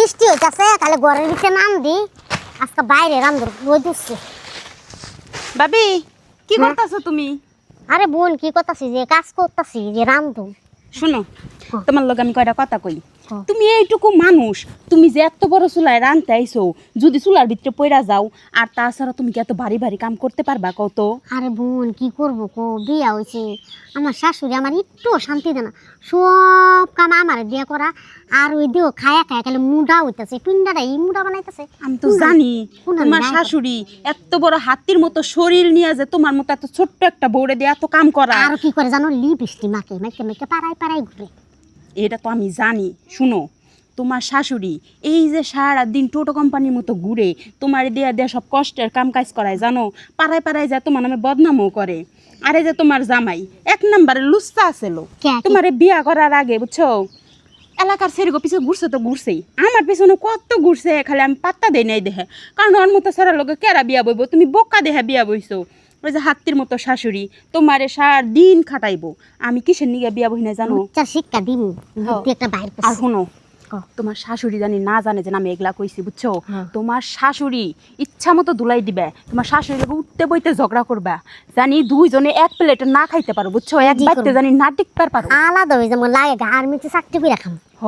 বৃষ্টি হইতাছে তাহলে ঘরের ভিতরে নাম দি আজকে বাইরে রামদর বই দিচ্ছি। ভাবি কি করতেছো তুমি? আরে বোন কি করতাছি যে কাজ করতাছি যে রামদু। শুনো তোমার লগে আমি কয়টা কথা কই। হ্যাঁ। তুমি এইটুকু মানুষ, তুমি যে এত বড় চুলায় রানতে আইছো, যদি চুলার ভিতরে পইরা যাও আর তাছাড়া তুমি কি এত ভারী ভারী কাম করতে পারবা কত? আরে বোন কি করবো কো বিয়া হয়েছে আমার শাশুড়ি আমার একটু শান্তি দেয় না, সব কাম আমার দিয়া করা আর ওই দিও খায়া খায়া খালি মুডা হইতাছে পিন্ডাটা এই মুডা বানাইতেছে। আমি তো জানি শুনান তোমার না। শাশুড়ি এত বড় হাতির মতো শরীর নিয়ে যে তোমার মতো এত ছোট্ট একটা বউরে দিয়ে এত কাম করা। আর কি করে জানো লিপস্টিক মাকে মেকে মেকে পাড়ায় পাড়ায় ঘুরে। এটা তো আমি জানি। শুনো তোমার শাশুড়ি এই যে সারা দিন টোটো কোম্পানির মতো ঘুরে তোমার দেয়া দেয়া সব কষ্টের কাম কাজ করায় জানো, পাড়ায় পাড়ায় যা তোমার নামে বদনামও করে। আরে যে তোমার জামাই এক নম্বরে লুচ্চা আছিল, কে? তোমারে বিয়া করার আগে বুঝছো এলাকার সেরগো পিছনে ঘুরছে তো ঘুরছেই, আমার পিছনে কত ঘুরছে, খালি আমি পাত্তা দেই নাই দেহে, কারণ ওর মতো সারা লোকে কেরা বিয়া বইব, তুমি বোকা দেহে বিয়া বইছো। ওই যে হাতির মতো শাশুড়ি তোমারে সার দিন খাটাইবো, আমি কিসের নিগে বিয়া বই না জানো? চার শিক্ষা দিন বুদ্ধি একটা বাইর আর করছে। শুনো তোমার শাশুড়ি জানি না জানে যে আমি এগুলা কইছি বুঝছো। হ্যাঁ। তোমার শাশুড়ি ইচ্ছা মতো দুলাই দিবে, তোমার শাশুড়ি উঠতে বইতে ঝগড়া করবা, জানি দুইজনে এক প্লেটে না খাইতে পারো বুঝছো, এক বাড়িতে জানি না টিকতে পারো। আলাদা হয়ে যেমন লাগে গার্মেন্টসে চাকরি করে রাখাম। হ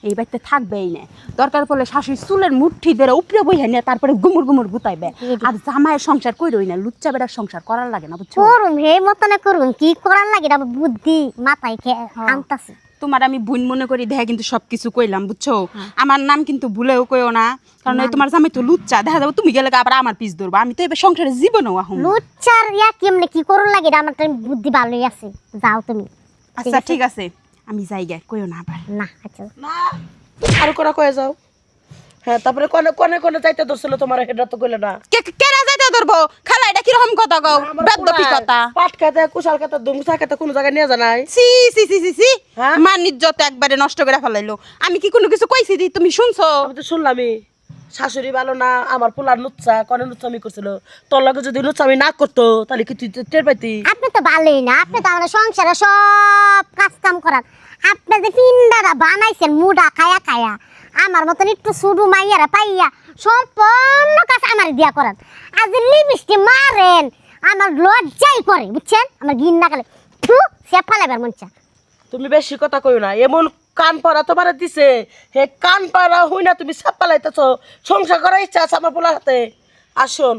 এই বাড়িতে থাকবেই না, দরকার পড়লে শাশুড়ি চুলের মুঠি ধরে উপরে বইয়া নিয়ে তারপরে গুমুর গুমুর গুতাইবে। আর জামাইয়ের সংসার কইরই না, লুচ্চা বেড়ার সংসার করার লাগে না বুঝছো। করুম হে মতনে করুম কি করার লাগে এটা বুদ্ধি মাথায় আনতাছে। তোমার আমি বোন মনে করি দেখা কিন্তু সবকিছু কইলাম বুঝছো। আমার নাম কিন্তু ভুলেও কইও না, কারণ এই তোমার জামাই তো লুচ্চা, দেখা যাবে তুমি গেলে আবার আমার পিছ ধরবা, আমি তো এবার সংসারে জীবনও আহম। লুচ্চার ইয়া কেমনে কি করুন লাগে এটা আমার তো বুদ্ধি ভালোই আছে, যাও তুমি। আচ্ছা ঠিক আছে আমি যাই গে, কইও না আবার। না আচ্ছা না আর কোনা কয়ে যাও। হ্যাঁ তারপরে কোনে কোনে কোনে যাইতে ধরছিল তোমার, এটা তো কইলে না। কেরা যাইতে ধরবো খালা, এটা কিরকম কথা কও, বেদবি কথা। পাট খাতে কুশাল খাতে দুমসা খাতে কোনো জায়গায় নিয়ে জানাই। সি সি সি সি সি হ্যাঁ? মান ইজ্জত একবারে নষ্ট করে ফেলাইলো। আমি কি কোনো কিছু কইছি দি তুমি শুনছো? আমি তো শুনলামই শাশুড়ি ভালো না, আমার পোলার লুচ্চা কনে লুচ্চামি করছিল। তোর লগে যদি লুচ্চামি না করতো তাহলে কি তুই টের পাইতি? আপনি তো ভালোই না, আপনি তো আমাদের সংসারে সব কাজ কাম করান। আপনি যে পিন্ডারা বানাইছেন মুডা খায়া খায়া আমার মতন একটু সুডু মাইয়ারা পাইয়া সম্পূর্ণ কাজ আমার দিয়া করান। আজ লিপস্টিক মারেন আমার লজ্জাই করে বুঝছেন, আমার গিন না গেলে সে ফালাইবার মন চা। তুমি বেশি কথা কইও না, এমন কান পাড়া তোমার দিছে, হে কান পাড়া হই না তুমি সাপ পালাইতেছ। সংসার করার ইচ্ছা আছে আমার পোলার হাতে। আসুন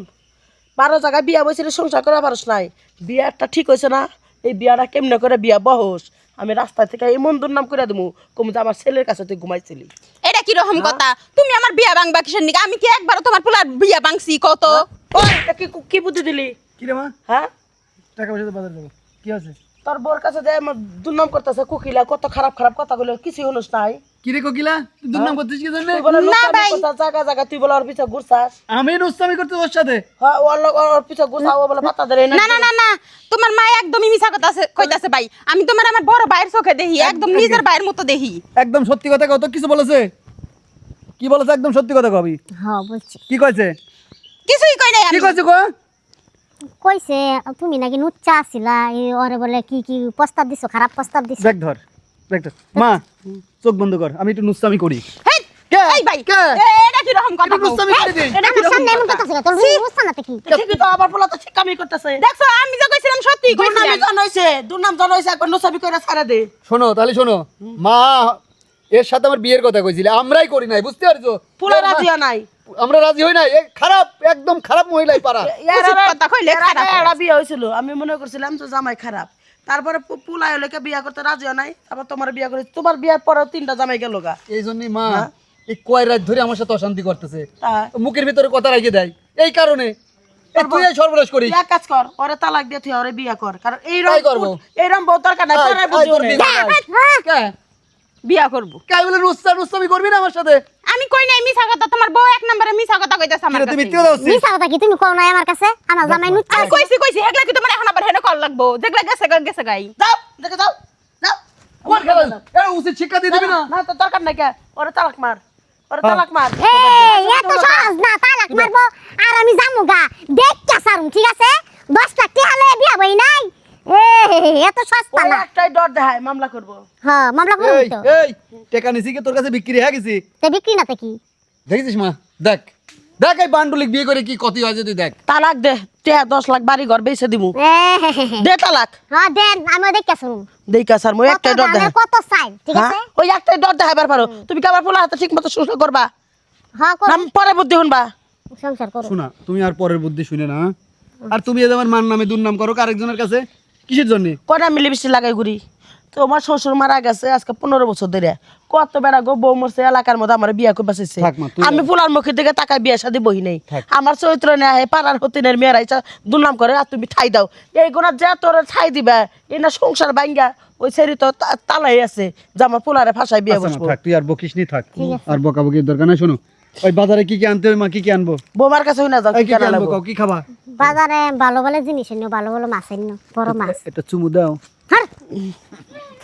12 জায়গায় বিয়া বসে সংসার করা পারস নাই, বিয়াটা ঠিক হয়েছে না? এই বিয়াটা কেমনে করে বিয়া বহস, আমি রাস্তা থেকে এমন দুর্নাম করে দেবো কমু যে আমার ছেলের কাছে তুই ঘুমাইছিলি। এটা কি রকম কথা? তুমি আমার বিয়া ভাঙবা কিসের নিকে? আমি কি একবারও তোমার পোলার বিয়া ভাঙছি কত? ওই, এটা কি বুদ্ধি দিলি? কি রে মা, হ্যাঁ টাকা পয়সা তো বাজার দেবো, কি আছে? তোর বোর কাছে যে আমার দুর্নাম করতেছে কুকিলা, কত খারাপ খারাপ কথা বলে কিছু হনুস নাই। কি রে কোকিলা, তুই দুর্নাম করছিস কি জন্য? তুই বলে না লুচ্চামি ভাই। করতাস, জায়গা জায়গা তুই বলে ওর পিছে ঘুরছাস। আমি রুস্তামি করতে ওর সাথে? হ্যাঁ ওর পিছে ঘুরছা, ও বলে পাতা দেয় না না না না, তোমার মা একদমই মিছা কথা কইতাছে ভাই। আমি তোমার আমার বড় ভাইয়ের চোখে দেখি, একদম নিজের ভাইয়ের মতো দেখি। একদম সত্যি কথা কও তো, কিছু বলেছে? কি বলেছে একদম সত্যি কথা কবি? হ্যাঁ বলছি কি কইছে? কিছুই কই নাই কি আমি। কইছে কো? কইছে তুমি নাকি নুচ্চা আছিলা, ওরে বলে কি কি প্রস্তাব দিছো, খারাপ প্রস্তাব দিছো। দেখ ধর, দেখ ধর। মা চোখ বন্ধ কর, আমি একটু নুস্তামি করি। হেই, কে? এই ভাই কে? এটা কি রকম কথা? একটু নুস্তামি করে দে। এটা কি আমার রকম সামনে এমন কথা? কথা ছিল তোর বুঝছ না তো কি। ঠিকই তো, আমার পোলা তো ঠিকামি করতেছে। দেখছো আমি যা কইছিলাম সত্যি দুর্নামি কইছিলাম। জানাইছে, দুর্নাম জানাইছে, একবার নোসাবি করে ছাড়া দে। শোনো তাহলে শোনো, মা এর সাথে আমার বিয়ের কথা কইছিলে, আমরাই করি নাই, বুঝতে পারছো? পোলা রাজিয়া নাই। আমরা রাজি হই নাই, এ খারাপ, একদম খারাপ মহিলাই পারা। উচিত কথা কইলে খারাপ হয়। এরা বিয়ে হয়েছিল, আমি মনে করছিলাম তো জামাই খারাপ। তারপরে পোলা হলে বিয়া করতে রাজিও নাই, তারপর তোমার বিয়া করে, তোমার বিয়ার পরে 3টা জামাই গেল গা। এই জন্যই মা এই কয় রাত ধরে আমার সাথে অশান্তি করতেছে, তা মুখের ভিতরে কথা রেখে দেয়, এই কারণে এই তুই এই সর্বনাশ করিস। এক কাজ কর, ওরে তালাক দিয়ে তুই ওরে বিয়া কর, কারণ তাই করবো। এইরকম বউ দরকার নাই, তোরাই বুঝিও না। কে বিয়া করব। কে বলে রুস্তামি করবি না আমার সাথে? আমি কই নাই মিছা কথা, তোমার বউ এক নম্বরে মিছা কথা কইতাছে আমার কিরে, তুমি কাছে। মিথ্যে কথা বলছিস? মিছা কথা কি তুমি কও নাই আমার কাছে, আমার জামাই নুচ্চা আমি কইছি হেগলা কি তোমার এখন আবার হেনে কল লাগবো, যেগলা গেছে গাই। যাও দেখে যাও, যাও। কোন খেলা? এ উচিত শিক্ষা দিয়ে দিবি না? না তো দরকার নাই, কে ওরে তালাক মার, ওরে তালাক মার। এই এত সহজ না তালাক মারবো আর আমি জামু গা, দেখতা সারুম ঠিক আছে? 10 লাখ টাকা লয়ে বিয়া বই নাই এত সস্তা ওই না। একটাই ডর দেখায় মামলা করবো। হ্যাঁ মামলা করবো এই তো। এই টাকা নিছি কি তোর কাছে বিক্রি হয়ে গেছি? তে বিক্রি না তো কি? দেখেছিস মা, দেখ দেখ এই বান্ডুলিক বিয়ে করে কি ক্ষতি হয় যদি দেখ। তালাক দে, 10 লাখ বাড়ি ঘর বেচে দিমু। দে তালাক। হ্যাঁ দেন, আমি দেখে শুনুন। দেইকা স্যার মই একটাই ডর দেখায়। কত চাই, ঠিক আছে? হ্যাঁ ওই একটাই ডর দেখাইবার পারো। তুমি কি আমার পোলা হাতে ঠিক মতো সংসার করবা? হ্যাঁ না পরে বুদ্ধি শুনবা? সংসার করো। শোনা, তুমি আর পরের বুদ্ধি শুনে না, হ্যাঁ? আর তুমি এই যে আমার মান নামে দুর্নাম করো আরেকজনের কাছে কিসের জন্য? কয়টা মিলে বৃষ্টি লাগাই ঘুরি। তোমার শ্বশুর মারা গেছে আজকে 15 বছর ধরে। কত বেড়া গো বউ মরছে এলাকার মধ্যে আমার বিয়া করবা চাইছে। থাক মা, তুই আমি পোলার মুখের দিকে তাকাই বিয়া শাদী বহি নাই। থাক। আমার চরিত্র নেই পাড়ার হতিনের মেয়েরা ইচ্ছা দুর্নাম করে আর তুমি ঠাই দাও। এই গোনা যা তোর ঠাই দিবা এই না সংসার ভাঙ্গা ওই ছেড়ি তো তালাই আছে যে আমার পোলারে ফাঁসায় বিয়া আচ্ছা মা, বসবো। থাক, তুই আর বকিস নি, থাক। আর বকাবকির দরকার নাই। শোনো, ওই বাজারে কি কি আনতে হবে মা, কি কি আনবো? বৌমার কাছে হই না যাও এই কি কি কি কেনা আনবো লাগবো। কও, কি খাবা? বাজারে ভালো ভালো জিনিস এনো, ভালো ভালো মাছ এনো, বড় মাছ। এটা চুমু দাও। হ্যাঁ